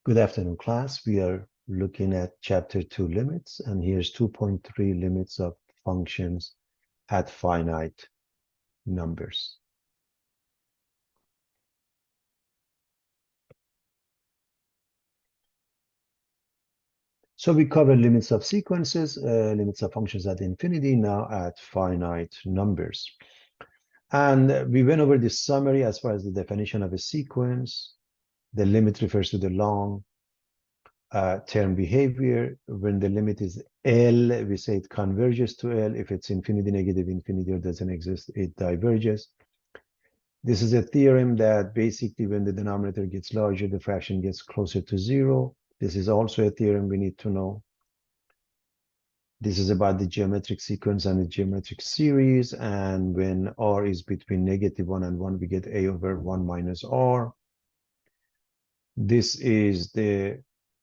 Good afternoon, class. We are looking at chapter 2 limits, and here's 2.3 limits of functions at finite numbers. So we covered limits of sequences, limits of functions at infinity, now at finite numbers. And we went over this summary as far as the definition of a sequence. The limit refers to the long term behavior. When the limit is L, we say it converges to L. If it's infinity, negative infinity, or doesn't exist, it diverges. This is a theorem that basically when the denominator gets larger, the fraction gets closer to zero. This is also a theorem we need to know. This is about the geometric sequence and the geometric series. And when R is between -1 and 1, we get A over 1 minus R. This is the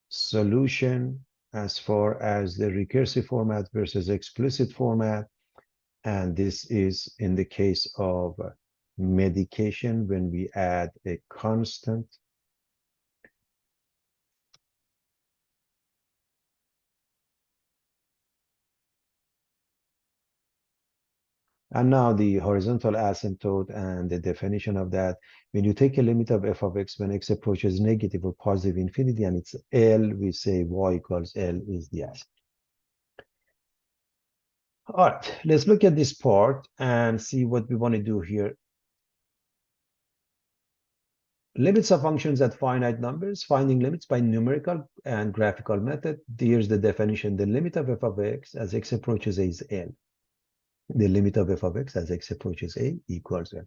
solution as far as the recursive format versus explicit format. And this is in the case of medication when we add a constant. And now the horizontal asymptote and the definition of that. When you take a limit of f of x when x approaches negative or positive infinity and it's L, we say y equals L is the asymptote. All right, let's look at this part and see what we want to do here. Limits of functions at finite numbers, finding limits by numerical and graphical method. Here's the definition. The limit of f of x as x approaches a is L. The limit of f of x as x approaches a equals L.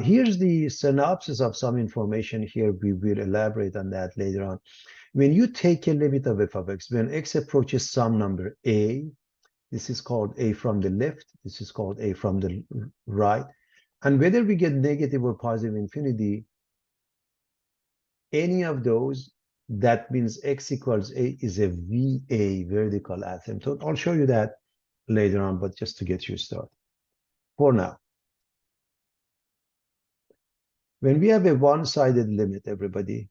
Here's the synopsis of some information here. We will elaborate on that later on. When you take a limit of f of x, when x approaches some number a, this is called a from the left, this is called a from the right. And whether we get negative or positive infinity, any of those, that means x equals a is a VA, vertical asymptote. I'll show you that later on, but just to get you started. For now, when we have a one-sided limit, everybody,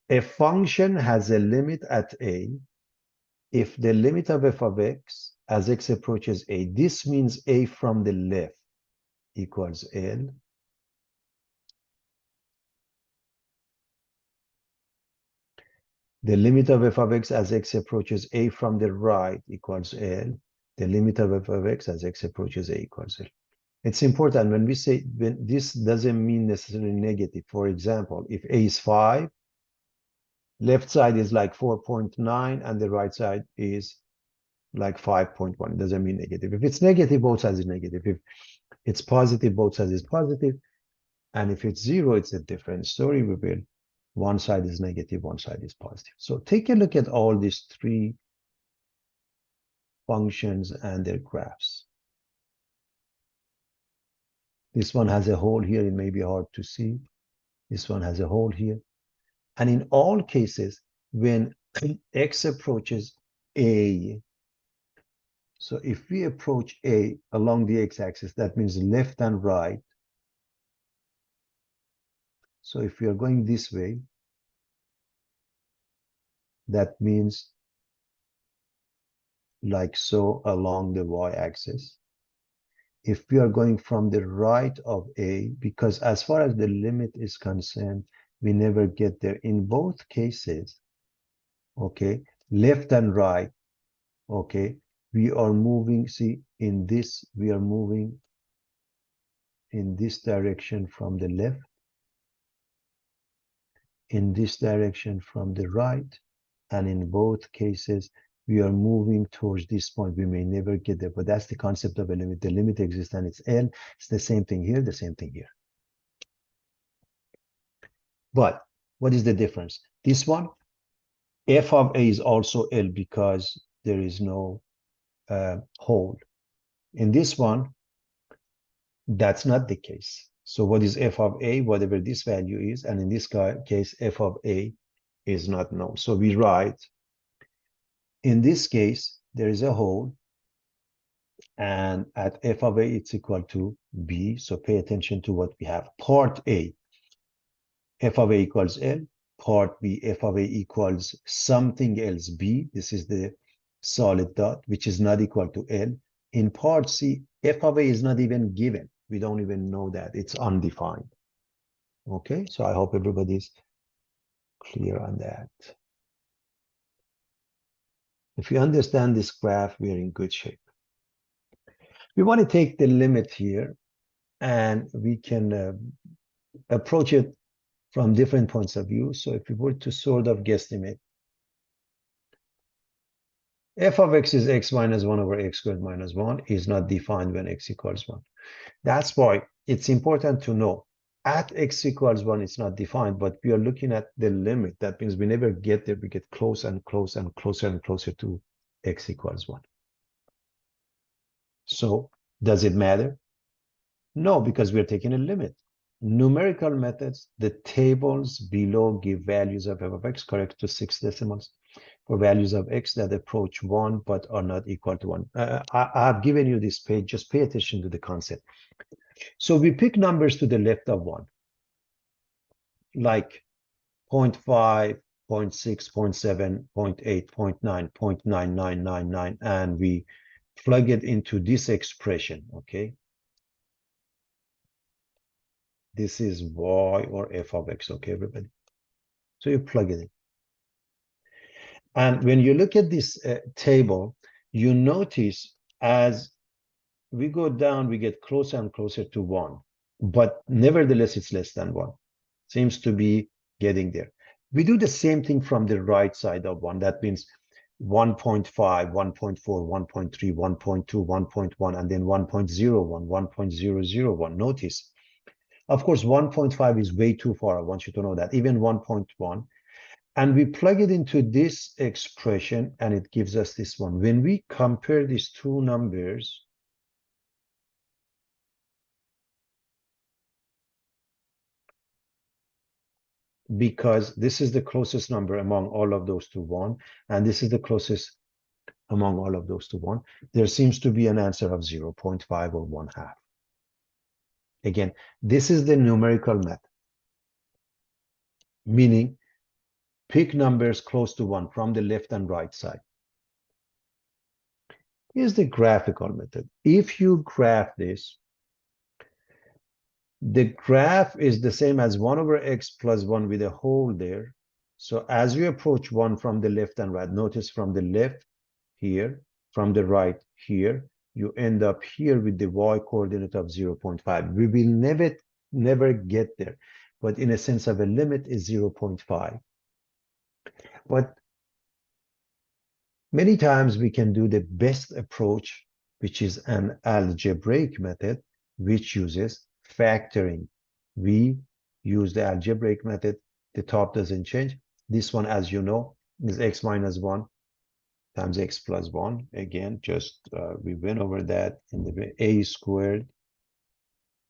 a function has a limit at a if the limit of f of x as x approaches a, this means a from the left equals L. The limit of f of x as x approaches a from the right equals L. The limit of f of x as x approaches a equals L. It's important when we say, when this doesn't mean necessarily negative. For example, if a is 5, left side is like 4.9 and the right side is like 5.1. It doesn't mean negative. If it's negative, both sides is negative. If it's positive, both sides is positive. And if it's 0, it's a different story. We will, one side is negative, one side is positive. So take a look at all these three functions and their graphs. This one has a hole here. It may be hard to see. This one has a hole here. And in all cases, when x approaches a, so if we approach a along the x-axis, that means left and right. So if we are going this way, that means like so along the y-axis. If we are going from the right of a, because as far as the limit is concerned, we never get there. In both cases, okay, left and right, okay, we are moving, see, in this, we are moving in this direction from the left, in this direction from the right, and in both cases, we are moving towards this point. We may never get there, but that's the concept of a limit. The limit exists and it's L. It's the same thing here, the same thing here. But what is the difference? This one, f of a is also L because there is no hole. In this one, that's not the case. So what is f of a? Whatever this value is, and in this case, f of a is not known. So we write, in this case, there is a hole, and at f of a, it's equal to b. So pay attention to what we have. Part A, f of a equals L. Part B, f of a equals something else B. This is the solid dot, which is not equal to L. In part C, f of a is not even given. We don't even know that. It's undefined. Okay, so I hope everybody's clear on that. If you understand this graph, we're in good shape. We want to take the limit here, and we can approach it from different points of view. So if we were to sort of guesstimate, f of x is x minus 1 over x squared minus 1 is not defined when x equals 1. That's why it's important to know at x equals 1, it's not defined, but we are looking at the limit. That means we never get there. We get close and close and closer and closer to x equals 1. So does it matter? No, because we're taking a limit. Numerical methods, the tables below give values of f of x correct to 6 decimals for values of x that approach 1 but are not equal to 1. I have given you this page. Just pay attention to the concept. So we pick numbers to the left of 1, like 0.5, 0.6, 0.7, 0.8, 0.9, 0.9999, and we plug it into this expression, okay? This is y or f of x, okay, everybody? So you plug it in. And when you look at this table, you notice as we go down, we get closer and closer to 1. But nevertheless, it's less than 1. Seems to be getting there. We do the same thing from the right side of 1. That means 1.5, 1.4, 1.3, 1.2, 1.1, and then 1.01, 1.001. Notice, of course, 1.5 is way too far. I want you to know that. Even 1.1. And we plug it into this expression, and it gives us this one. When we compare these two numbers, because this is the closest number among all of those to 1, and this is the closest among all of those to 1, there seems to be an answer of 0.5 or 1/2. Again, this is the numerical method, meaning pick numbers close to 1 from the left and right side. Here's the graphical method. If you graph this, the graph is the same as 1 over x plus 1 with a hole there. So as you approach 1 from the left and right, notice from the left here, from the right here, you end up here with the y coordinate of 0.5. We will never get there, but in a sense of a limit is 0.5. But many times we can do the best approach, which is an algebraic method, which uses factoring. We use the algebraic method. The top doesn't change. This one, as you know, is x minus 1 times x plus 1. Again, just we went over that in the a squared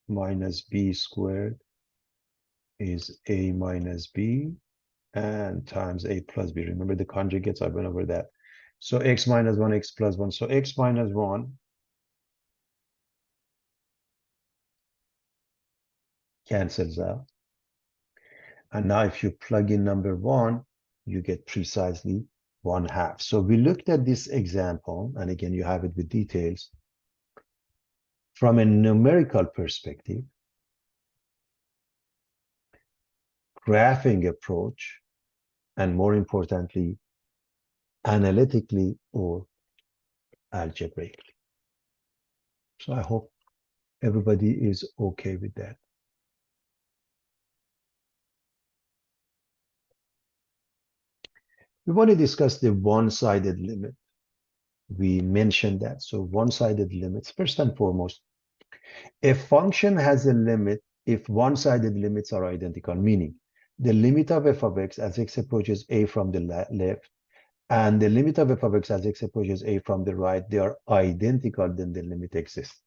minus b squared is a minus b, and times a plus b. Remember the conjugates? I went over that. So x minus 1, x plus 1. So x minus 1 cancels out. And now if you plug in number 1, you get precisely 1/2. So we looked at this example, and again, you have it with details. From a numerical perspective, graphing approach, and more importantly, analytically or algebraically. So I hope everybody is okay with that. We want to discuss the one-sided limit. We mentioned that. So one-sided limits, first and foremost, a function has a limit if one-sided limits are identical, meaning the limit of f of x as x approaches a from the left and the limit of f of x as x approaches a from the right, they are identical, then the limit exists.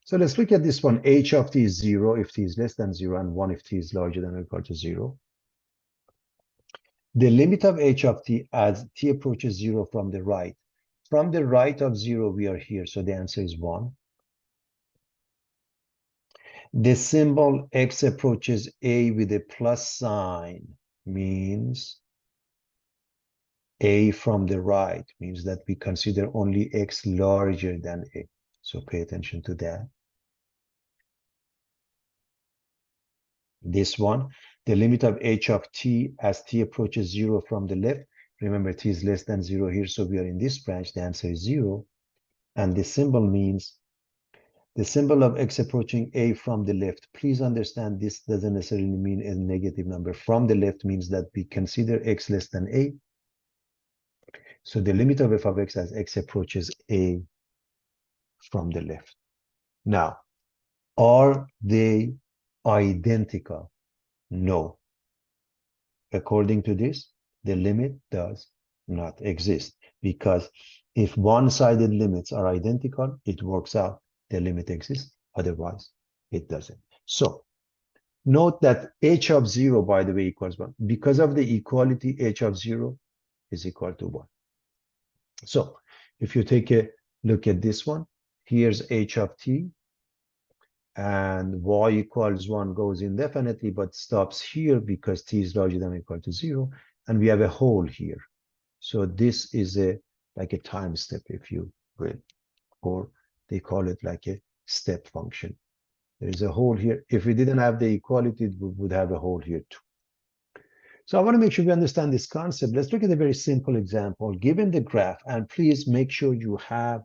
So let's look at this one. H of t is 0 if t is less than 0 and 1 if t is larger than or equal to 0. The limit of h of t as t approaches 0 from the right. From the right of 0, we are here, so the answer is 1. The symbol x approaches a with a plus sign means a from the right, means that we consider only x larger than a. So pay attention to that. This one, the limit of h of t as t approaches 0 from the left. Remember, t is less than 0 here, so we are in this branch. The answer is 0. And the symbol means the symbol of x approaching a from the left. Please understand this doesn't necessarily mean a negative number. From the left means that we consider x less than a. So the limit of f of x as x approaches a from the left. Now, are they identical? No. According to this, the limit does not exist because if one-sided limits are identical, it works out. The limit exists. Otherwise, it doesn't. So note that h of 0, by the way, equals 1. Because of the equality, h of 0 is equal to 1. So if you take a look at this one, here's h of t, and y equals 1 goes indefinitely, but stops here because t is larger than or equal to 0, and we have a hole here. So this is like a time step, if you will, or they call it like a step function. There is a hole here. If we didn't have the equality, we would have a hole here too. So I want to make sure we understand this concept. Let's look at a very simple example. Given the graph, and please make sure you have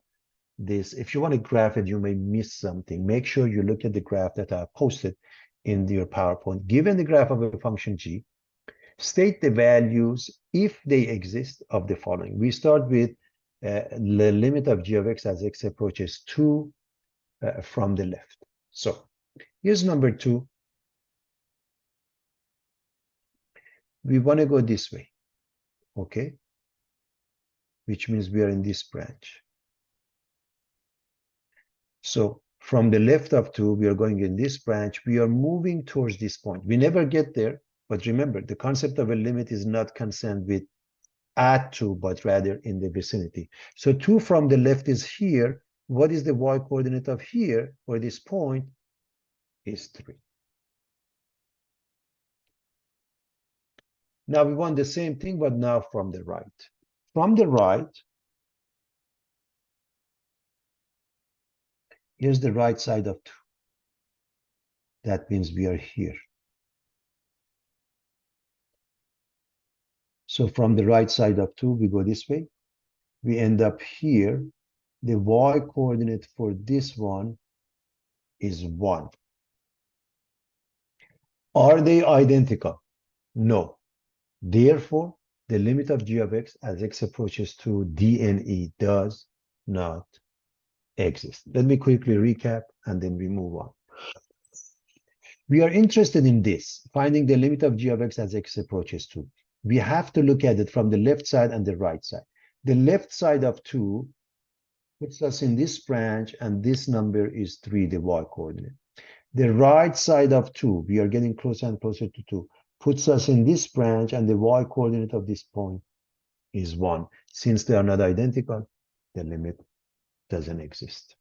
this. If you want to graph it, you may miss something. Make sure you look at the graph that I posted in your PowerPoint. Given the graph of a function g, state the values, if they exist, of the following. We start with the limit of g of x as x approaches 2 from the left. So here's number 2. We want to go this way, okay? Which means we are in this branch. So from the left of 2, we are going in this branch. We are moving towards this point. We never get there, but remember, the concept of a limit is not concerned with at 2, but rather in the vicinity. So 2 from the left is here. What is the y coordinate of here, or this point, is 3. Now we want the same thing, but now from the right. From the right, here's the right side of 2. That means we are here. So from the right side of 2, we go this way. We end up here. The y coordinate for this one is 1. Are they identical? No. Therefore, the limit of g of x as x approaches to dne does not exist. Let me quickly recap and then we move on. We are interested in this, finding the limit of g of x as x approaches to. We have to look at it from the left side and the right side. The left side of 2 puts us in this branch, and this number is 3, the y coordinate. The right side of 2, we are getting closer and closer to 2, puts us in this branch, and the y coordinate of this point is 1. Since they are not identical, the limit doesn't exist.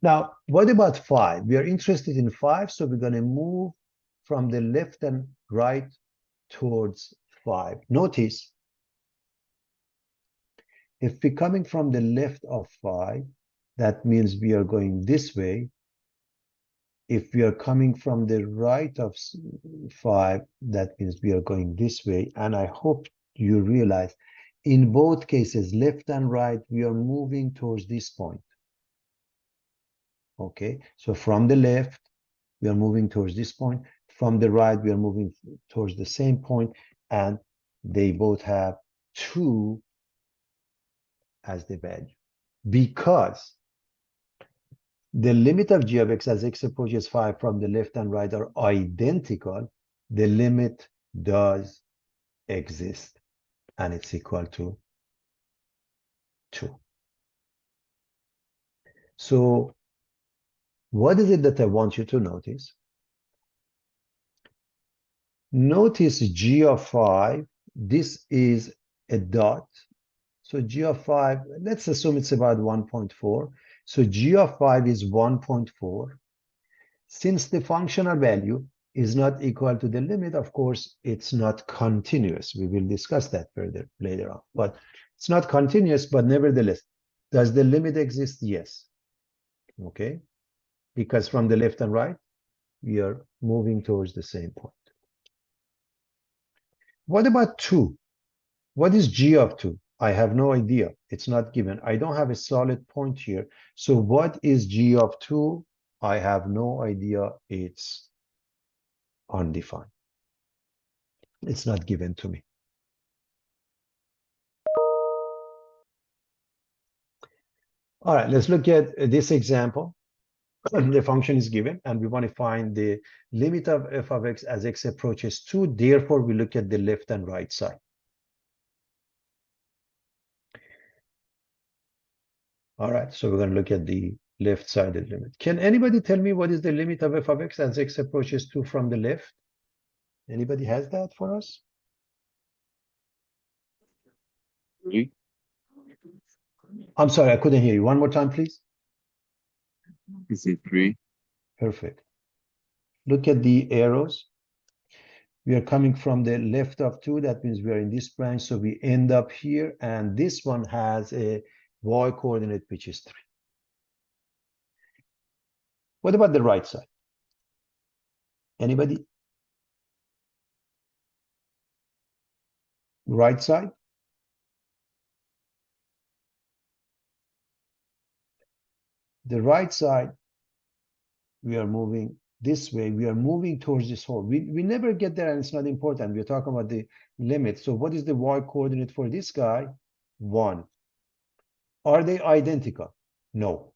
Now, what about 5? We are interested in 5, so we're going to move from the left and right towards 5. Notice, if we're coming from the left of 5, that means we are going this way. If we are coming from the right of 5, that means we are going this way. And I hope you realize, in both cases, left and right, we are moving towards this point. Okay, so from the left, we are moving towards this point. From the right, we are moving towards the same point, and they both have 2 as the value. Because the limit of g of x as x approaches 5 from the left and right are identical, the limit does exist, and it's equal to 2. So what is it that I want you to notice? Notice g of 5, this is a dot. So g of 5, let's assume it's about 1.4. So g of 5 is 1.4. Since the functional value is not equal to the limit, of course, it's not continuous. We will discuss that further later on. But it's not continuous, but nevertheless, does the limit exist? Yes. Okay. Because from the left and right, we are moving towards the same point. What about 2? What is g of 2? I have no idea. It's not given. I don't have a solid point here. So what is g of 2? I have no idea. It's undefined. It's not given to me. All right, let's look at this example. The function is given, and we want to find the limit of f of x as x approaches 2. Therefore, we look at the left and right side. All right, so we're going to look at the left-sided limit. Can anybody tell me what is the limit of f of x as x approaches 2 from the left? Anybody has that for us? 3. I'm sorry, I couldn't hear you. One more time, please. Is it 3? Perfect. Look at the arrows. We are coming from the left of 2. That means we are in this branch. So we end up here. And this one has a y coordinate, which is 3. What about the right side? Anybody? Right side? The right side, we are moving this way. We are moving towards this hole. We never get there, and it's not important. We're talking about the limit. So what is the y coordinate for this guy? 1. Are they identical? No.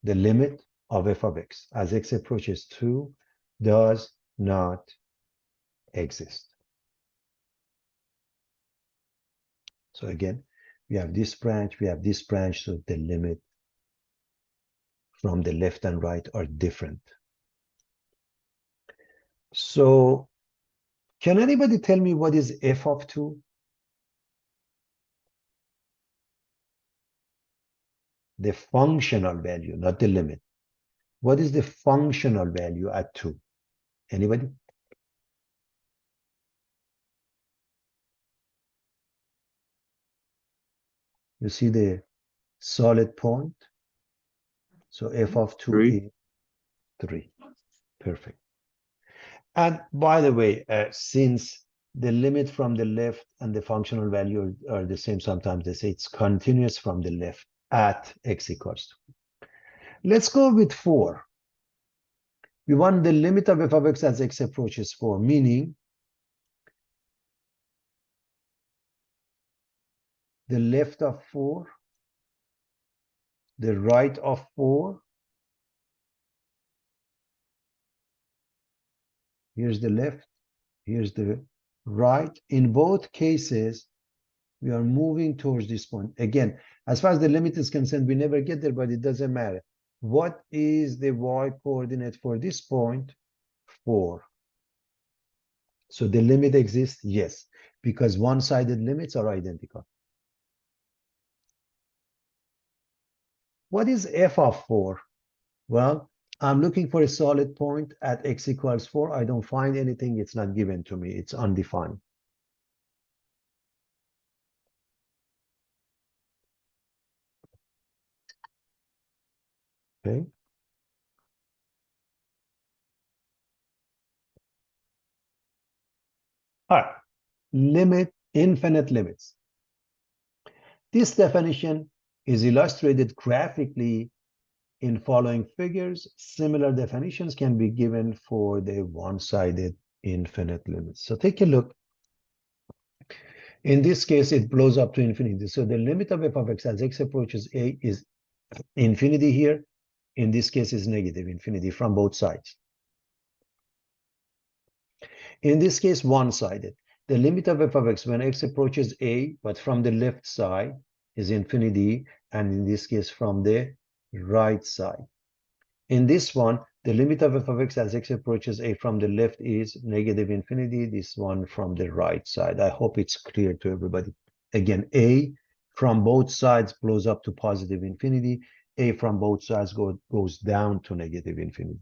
The limit of f of x as x approaches 2 does not exist. So again, we have this branch, we have this branch, so the limit from the left and right are different. So can anybody tell me what is f of 2? The functional value, not the limit. What is the functional value at 2? Anybody? You see the solid point? So f of 2 3. is 3. Perfect. And by the way, since the limit from the left and the functional value are the same, sometimes they say it's continuous from the left at x equals 2. Let's go with 4. We want the limit of f of x as x approaches 4, meaning the left of 4, the right of 4. Here's the left, here's the right. In both cases, we are moving towards this point. Again, as far as the limit is concerned, we never get there, but it doesn't matter. What is the y coordinate for this point? 4. So the limit exists? Yes, because one-sided limits are identical. What is f of 4? Well, I'm looking for a solid point at x equals 4. I don't find anything. It's not given to me. It's undefined. Okay. All right. Limit, infinite limits. This definition is illustrated graphically in following figures. Similar definitions can be given for the one-sided infinite limits. So take a look. In this case, it blows up to infinity. So the limit of f of x as x approaches a is infinity here. In this case, is negative infinity from both sides. In this case, one-sided. The limit of f of x when x approaches a, but from the left side, is infinity, and in this case, from the right side. In this one, the limit of f of x as x approaches a from the left is negative infinity, this one from the right side. I hope it's clear to everybody. Again, a from both sides blows up to positive infinity. A from both sides goes down to negative infinity.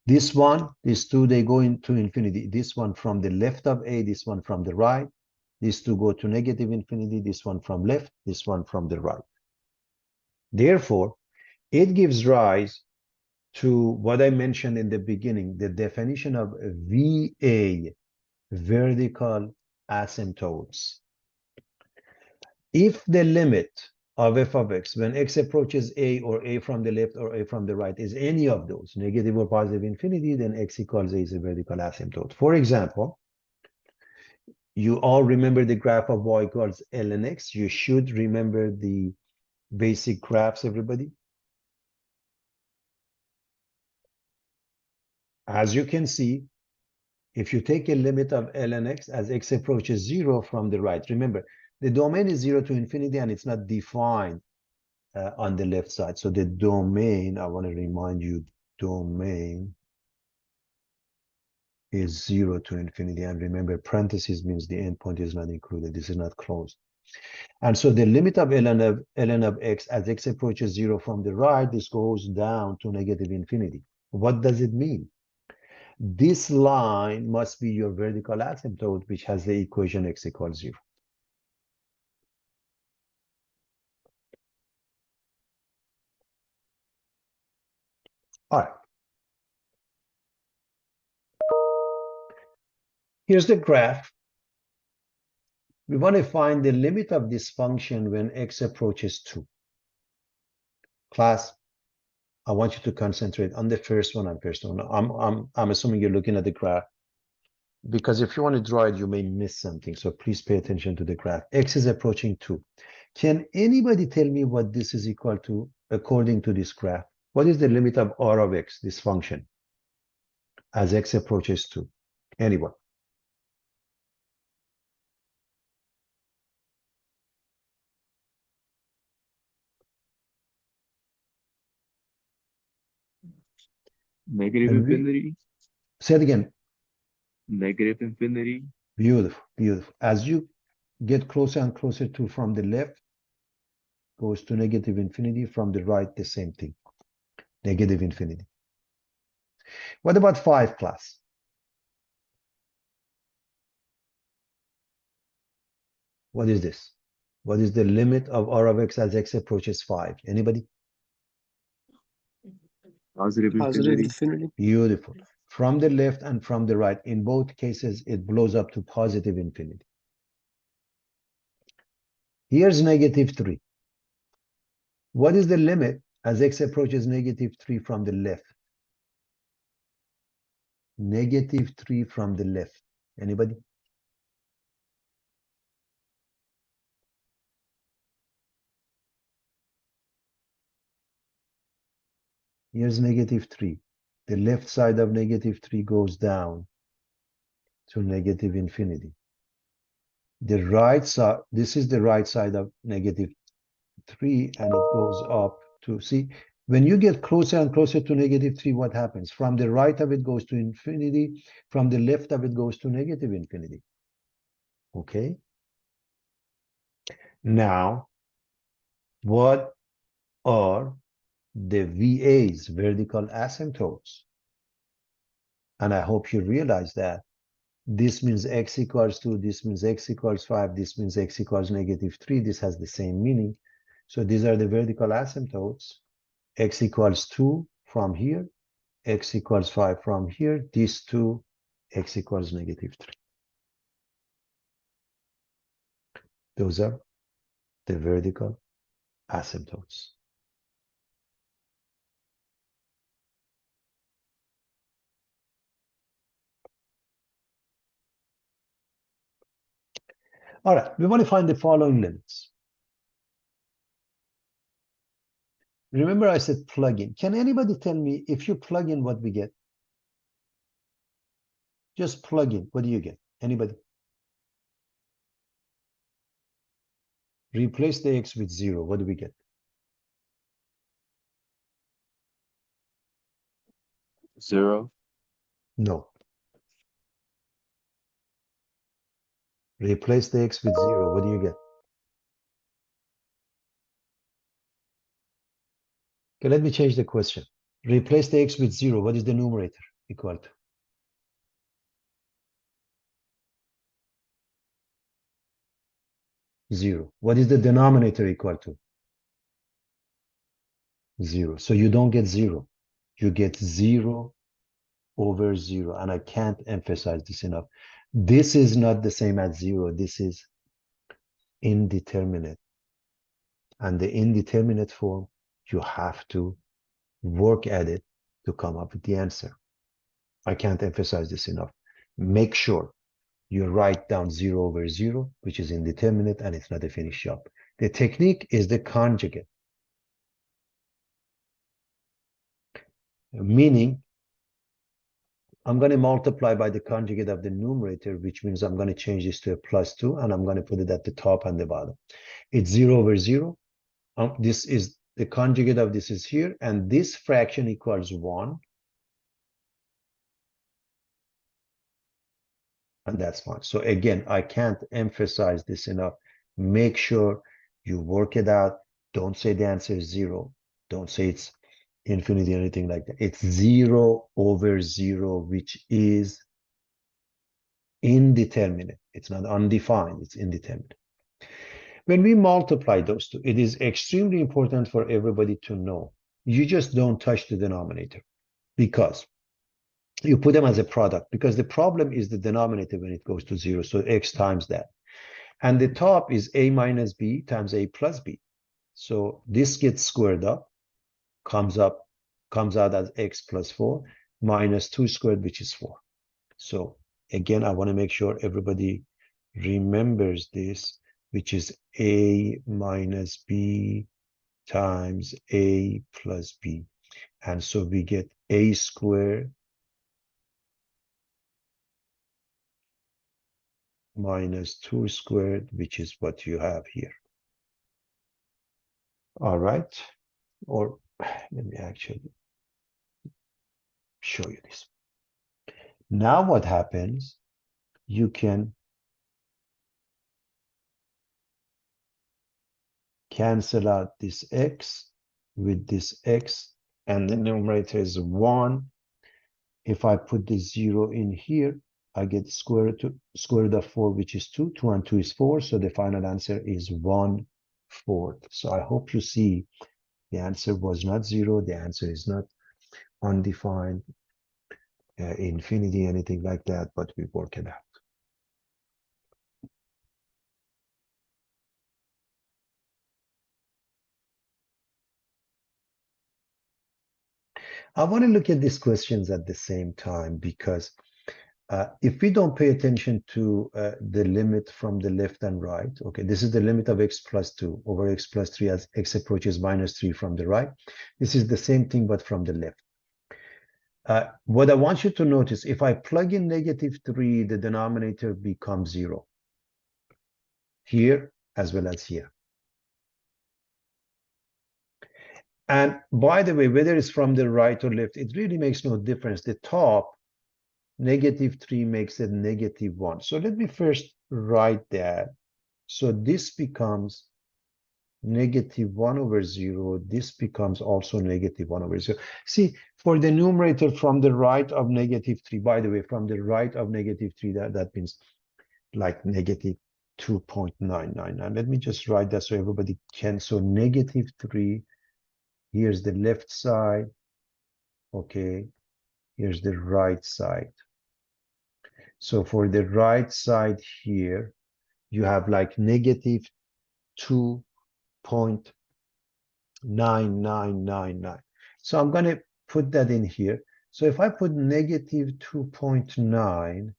This one, these two, they go into infinity. This one from the left of A, this one from the right. These two go to negative infinity, this one from left, this one from the right. Therefore, it gives rise to what I mentioned in the beginning, the definition of VA, vertical asymptotes. If the limit of f of x when x approaches a, or a from the left or a from the right, is any of those, negative or positive infinity, then x equals a is a vertical asymptote. For example, you all remember the graph of y equals ln x. You should remember the basic graphs, everybody. As you can see, if you take a limit of ln x as x approaches 0 from the right, remember, the domain is 0 to infinity and it's not defined on the left side. So the domain, I want to remind you, domain is 0 to infinity. And remember, parentheses means the endpoint is not included. This is not closed. And so the limit of ln of x as x approaches 0 from the right, this goes down to negative infinity. What does it mean? This line must be your vertical asymptote, which has the equation x equals 0. All right. Here's the graph. We want to find the limit of this function when x approaches 2. Class, I want you to concentrate on the first one and first one. I'm assuming you're looking at the graph, because if you want to draw it, you may miss something. So please pay attention to the graph. X is approaching 2. Can anybody tell me what this is equal to according to this graph? What is the limit of R of x, this function, as x approaches 2? Anyone? Negative And we infinity. say it again. Negative infinity. Beautiful, beautiful. As you get closer and closer to from the left, goes to negative infinity. From the right, the same thing, negative infinity. What about 5, class? What is this? What is the limit of R of x as x approaches 5? Anybody? Positive Positive infinity. infinity. Beautiful. From the left and from the right, in both cases, it blows up to positive infinity. Here's negative 3. What is the limit as x approaches negative 3 from the left? Negative 3 from the left. Anybody? Here's negative 3. The left side of negative 3 goes down to negative infinity. The right side, this is the right side of negative 3, and it goes up to, see, when you get closer and closer to negative 3, what happens? From the right of it goes to infinity, from the left of it goes to negative infinity. Okay? Now, what are the VAs, vertical asymptotes? And I hope you realize that this means x equals 2, this means x equals 5, this means x equals negative 3. This has the same meaning. So these are the vertical asymptotes. X equals 2 from here, x equals 5 from here, these two, x equals negative 3. Those are the vertical asymptotes. All right, we want to find the following limits. Remember I said plug in. Can anybody tell me if you plug in what we get? Just plug in, what do you get? Anybody? Replace the x with 0, what do we get? 0. No. Replace the x with 0, what do you get? Okay, let me change the question. Replace the x with 0, what is the numerator? equal to? Zero. What is the denominator equal to? Zero. So you don't get zero. You get 0 over 0. And I can't emphasize this enough. This is not the same as 0. This is indeterminate. And the indeterminate form, you have to work at it to come up with the answer. I can't emphasize this enough. Make sure you write down 0 over 0, which is indeterminate, and it's not a finished job. The technique is the conjugate, meaning I'm going to multiply by the conjugate of the numerator, which means I'm going to change this to a +2, and I'm going to put it at the top and the bottom. It's 0 over 0. This is the conjugate of this is here, and this fraction equals 1. And that's fine. So again, I can't emphasize this enough. Make sure you work it out. Don't say the answer is 0. Don't say it's infinity or anything like that. It's 0 over 0, which is indeterminate. It's not undefined, it's indeterminate. When we multiply those two, it is extremely important for everybody to know. You just don't touch the denominator because you put them as a product, because the problem is the denominator when it goes to 0. So x times that. And the top is a minus b times a plus b. So this gets squared up, comes out as x plus 4 minus 2 squared, which is 4. So again, I want to make sure everybody remembers this, which is a minus b times a plus b. And so we get a squared minus 2 squared, which is what you have here. All right. Or let me actually show you this. Now what happens, you can cancel out this x with this x, and the numerator is 1. If I put the 0 in here, I get square root of 4, which is 2. 2 and 2 is 4. So the final answer is 1/4. So I hope you see the answer was not 0. The answer is not undefined, infinity, anything like that, but we work it out. I want to look at these questions at the same time because if we don't pay attention to the limit from the left and right, okay, this is the limit of x plus 2 over x plus 3 as x approaches minus 3 from the right. This is the same thing, but from the left. What I want you to notice, if I plug in -3, the denominator becomes 0. Here as well as here. And by the way, whether it's from the right or left, it really makes no difference. The top, -3 makes it -1. So let me first write that. So this becomes -1 over 0. This becomes also -1 over 0. See, for the numerator from the right of -3, by the way, from the right of -3, that means like -2.999. Let me just write that so everybody can. So -3, here's the left side. Okay, here's the right side. So for the right side here, you have like -2.9999. So I'm going to put that in here. So if I put -2.9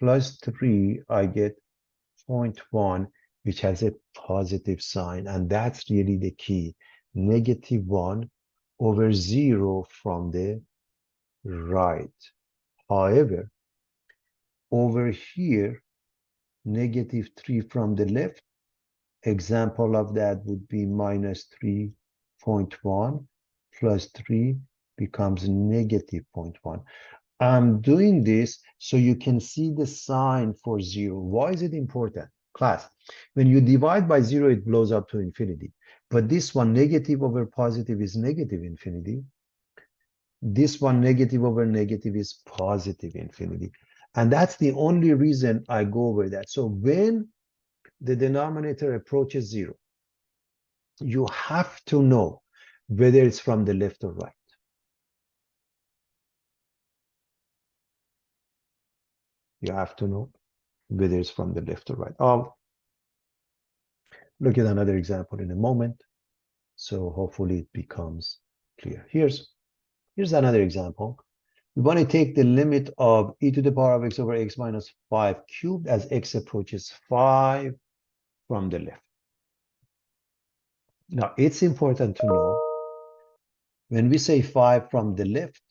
plus 3, I get 0.1, which has a positive sign. And that's really the key. -1 over 0 from the right. However, over here, -3 from the left, example of that would be -3.1 plus 3 becomes -0.1. I'm doing this so you can see the sign for 0. Why is it important? Class, when you divide by 0, it blows up to infinity. But this one, negative over positive, is negative infinity. This one, negative over negative, is positive infinity. And that's the only reason I go over that. So when the denominator approaches 0, you have to know whether it's from the left or right. You have to know whether it's from the left or right. I'll look at another example in a moment. So hopefully it becomes clear. Here's another example. We want to take the limit of e to the power of x over x minus 5 cubed as x approaches 5 from the left. Now, it's important to know when we say 5 from the left,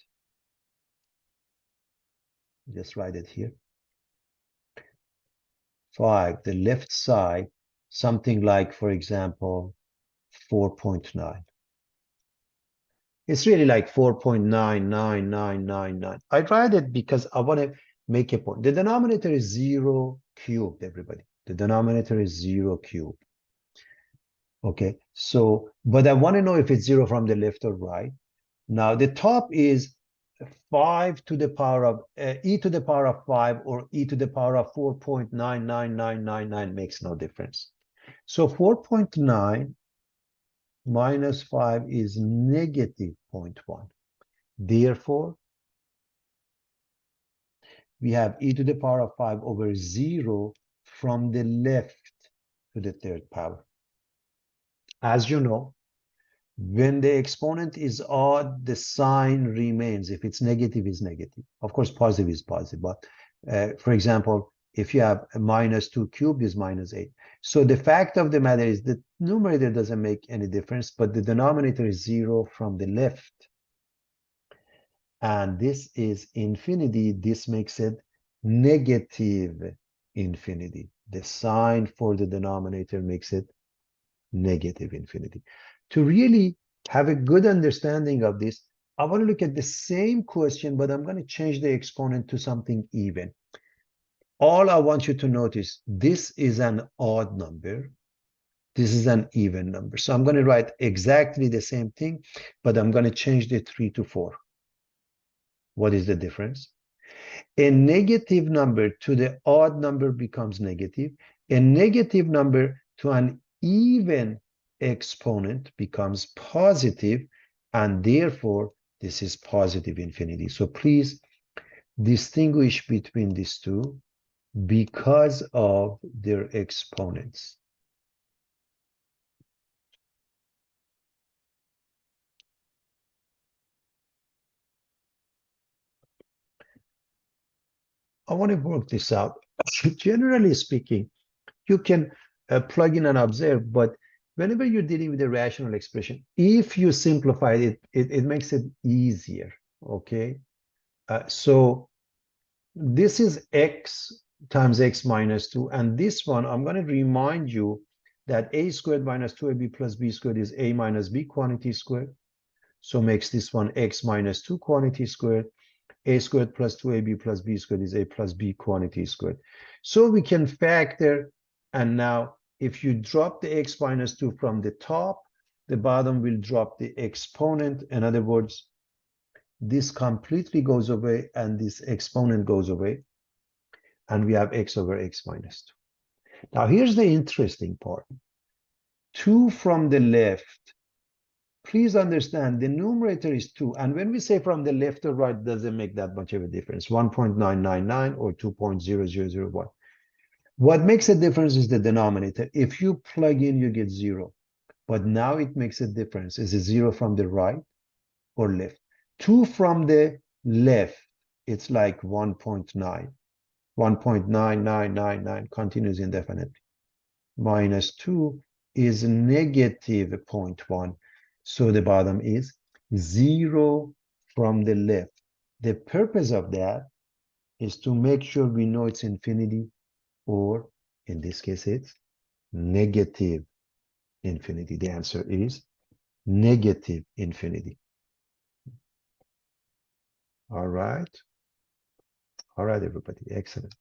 just write it here. 5, the left side, something like, for example, 4.9. It's really like 4.99999. I write it because I want to make a point. The denominator is 0 cubed, everybody. The denominator is 0 cubed. Okay, so, but I want to know if it's 0 from the left or right. Now, the top is 5 to the power of e to the power of 5 or e to the power of 4.99999 makes no difference. So 4.9 minus 5 is negative 0.1. Therefore, we have e to the power of 5 over 0 from the left to the third power. As you know, when the exponent is odd, the sign remains. If it's negative, it's negative. Of course, positive is positive. But for example, if you have a minus 2 cubed is minus 8. So the fact of the matter is the numerator doesn't make any difference, but the denominator is 0 from the left. And this is infinity. This makes it negative infinity. The sign for the denominator makes it negative infinity. To really have a good understanding of this, I want to look at the same question, but I'm going to change the exponent to something even. All I want you to notice, this is an odd number. This is an even number. So I'm going to write exactly the same thing, but I'm going to change the 3 to 4. What is the difference? A negative number to the odd number becomes negative. A negative number to an even exponent becomes positive, and therefore this is positive infinity. So please distinguish between these two because of their exponents. I want to work this out. Generally speaking, you can plug in and observe, but whenever you're dealing with a rational expression, if you simplify it, it makes it easier, okay? So this is x times x minus 2, and this one, I'm going to remind you that a squared minus 2ab plus b squared is a minus b quantity squared, so makes this one x minus 2 quantity squared. A squared plus 2ab plus b squared is a plus b quantity squared. So we can factor, and now if you drop the x minus 2 from the top, the bottom will drop the exponent. In other words, this completely goes away and this exponent goes away, and we have x over x minus 2. Now here's the interesting part. 2 from the left, please understand the numerator is 2, and when we say from the left or right, doesn't make that much of a difference, 1.999 or 2.0001. What makes a difference is the denominator. If you plug in, you get 0, but now it makes a difference. Is it 0 from the right or left? 2 from the left, it's like 1.9. 1.9999 continues indefinitely. Minus 2 is negative 0.1. So the bottom is 0 from the left. The purpose of that is to make sure we know it's infinity, or in this case, it's negative infinity. The answer is negative infinity. All right. All right, everybody. Excellent.